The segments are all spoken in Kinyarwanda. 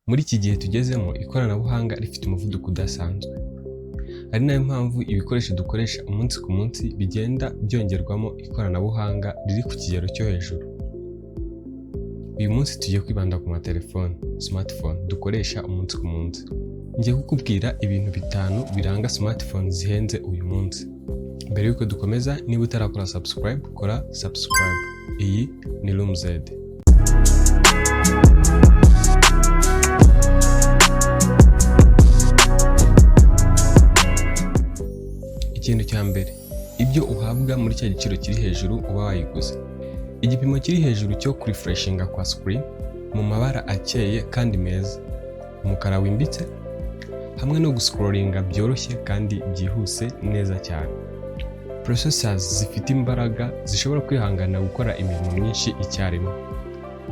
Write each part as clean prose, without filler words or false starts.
Muri iki gihe tugezemo ikoranabuhanga rifite umuvuduko udasanzwe. Ari nayo mpamvu ibikoresho dukoresha umunsi ku munsi bigenda byongerwamo ikoranabuhanga riri ku kigero cyo hejuru. Uyu munsi tugiye kwibanda ku matelefone, smartphone dukoresha umunsi ku munsi. Ngiye kukubwira ibintu 5 biranga smartphone zihenze uyu munsi. Mbere yuko dukomeza, niba utarakora subscribe, kora subscribe. Iyi ni Room Z. Ikintu cya mbere, ibyo uhabwa muri cya giciro kiri hejuru uba wayiguze. Igipimo kiri hejuru cyo kurefreshinga kwa screen mu mabara akeye kandi meza, umukara wimbitse, hamwe no guscrollinga byoroshye kandi byihuse neza cyane. Processors zifite imbaraga zishobora kwihangana gukora imirimo myinshi icyarimwe,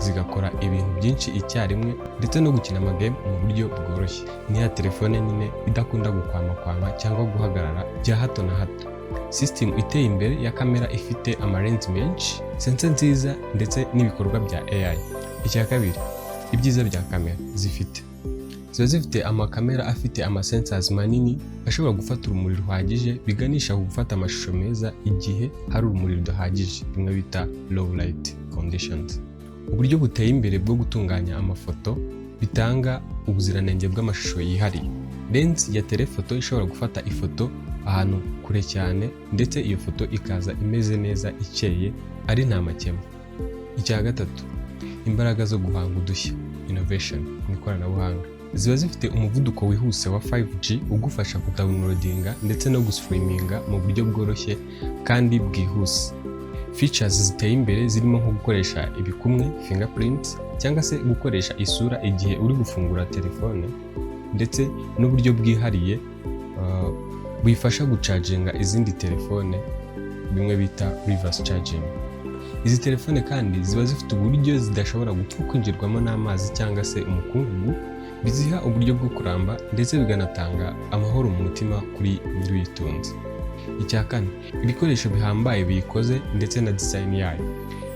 zigakora ibintu byinshi icyarimwe ndetse no gukina amagame mu buryo bworoshye. Ni ya telefone nyine idakunda gukwama cyangwa guhagarara bya hato na hato. System iteye imbere ya kamera ifite amalensi menshi, sensor nziza ndetse n'ibikorwa bya AI. Icya kabiri, ibyiza bya kamera ziba zifite amakamera afite amasensors manini ashobora gufata urumuri ruhagije, biganisha ku gufata amashusho meza igihe hari urumuri rudahagije, bimwe bita low light conditions. Uburyo buteye imbere bwo gutunganya amafoto bitanga ubuziranenge bw'amashusho yihariye. Lens ya telefoto ishobora gufata ifoto ahantu kure cyane ndetse iyo foto ikaza imeze neza ikeye ari nta makemwa. Icya gatatu, imbaraga zo guhanga udushya, innovation mu ikoranabuhanga. Ziba zifite umuvuduko wihuse wa 5G ugufasha kudownloadinga ndetse no gustreaminga mu buryo bworoshye kandi bwihuse. Features ziteye imbere zirimo nko gukoresha ibikumwe, fingerprints, cyangwa se gukoresha isura igihe uri gufungura telefone, ndetse n'uburyo bwihariye bifasha gucharginga izindi telefone, bimwe bita reverse charging. Izi telefone kandi ziba zifite uburyo zidashobora gupfa kwinjirwamo n'amazi cyangwa se umukungugu, biziha uburyo bwo kuramba ndetse biganatanga amahoro mu mutima kuri nyir'uyitunze. Icya kane, ibikoresho bihambaye biyikoze ndetse na design yayo.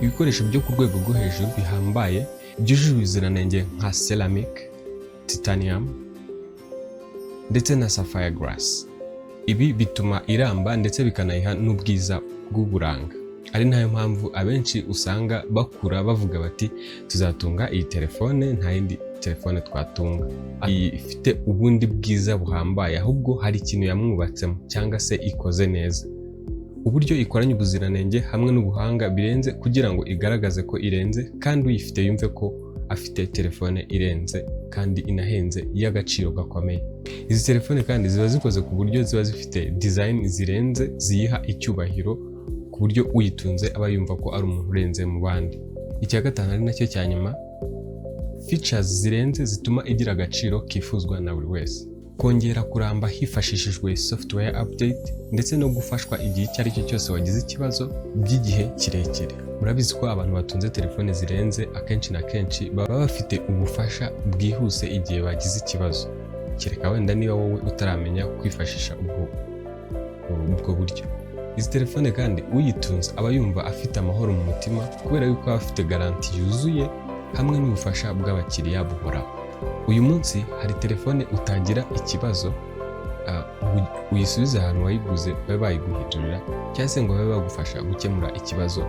Ibikoresho byo ku rwego rwo hejuru bihambaye byujuje ubuziranenge nka ceramic, titanium ndetse na sapphire glass. Ibi bituma iramba ndetse bikanayiha n'ubwiza bw'uburanga. Ari nayo mpamvu abenshi usanga bakura bavuga bati tuzatunga iyi telefone, nta yindi telefone twatunga. Iyi ifite ubundi bwiza buhambaye, ahubwo hari ikintu yamwubatsemo cyangwa se ikoze neza. Uburyo ikoranye ubuziranenge hamwe n'ubuhanga birenze kugira ngo igaragaze ko irenze, kandi uyifite yumve ko afite telefone irenze kandi inahenze y'agaciro gakomeye. Izi telefone kandi ziba zikoze ku buryo ziba zifite design zirenze ziyiha icyubahiro, ku buryo uyitunze aba yumva ko ari umuntu urenze mu bandi. Icya gatanu ari nacyo cya nyuma, features zirenze zituma igira agaciro kifuzwa na buri wese. Kongera kuramba hifashishijwe software update ndetse no gufashwa igihe icyo ari cyo cyose wagize ikibazo by'igihe kirekire. Murabizi ko abantu batunze telefone zirenze akenshi na kenshi baba bafite ubufasha bwihuse igihe bagize ikibazo, kereka wenda niba wowe utaramenya kwifashisha ubwo buryo. Izi telefone kandi uyitunze aba yumva afite amahoro mu mutima kubera yuko aba afite garanti yuzuye hamwe n'ubufasha bw'abakiriya buhoraho. Uyu munsi hari telefone utagira ikibazo uyisubize ahantu wayiguze babe bayiguhindurira cyangwa se ngo babe bagufasha gukemura ikibazo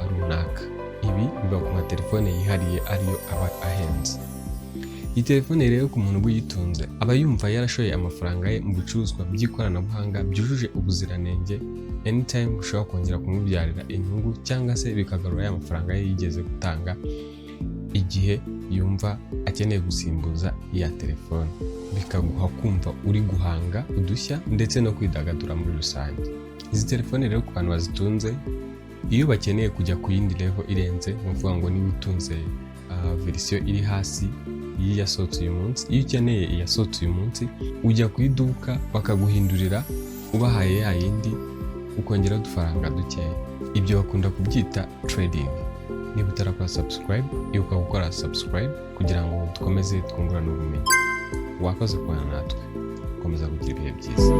runaka. Ibi biba ku matelefone yihariye ariyo aba ahenze. Iyi telefone rero ku muntu uyitunze aba yumva yarashoye amafaranga ye mu bicuruzwa by'ikoranabuhanga byujuje ubuziranenge, anytime ushobora kongera kumubyarira inyungu cyangwa se bikagarura ya mafaranga ye yigeze gutanga igihe yumva akeneye gusimbuza iya telefone, bikaguha kumva uri guhanga udushya ndetse no kwidagadura muri rusange. Izi telefone rero ku bantu bazitunze, iyo bakeneye kujya ku yindi level irenze, ni ukuvuga ngo niba utunze verisiyo iri hasi yasohotse uyu munsi, iyo ukeneye iyasohotse uyu munsi ujya ku iduka bakaguhindurira ubahaye ya yindi ukongera udufaranga dukeya. Ibyo bakunda kubyita trading. Niba utarakora subscribe, ibuka gukora subscribe kugira ngo dukomeze twungurane ubumenyi. Wakoze kubana natwe, komeza kugira ibihe byiza.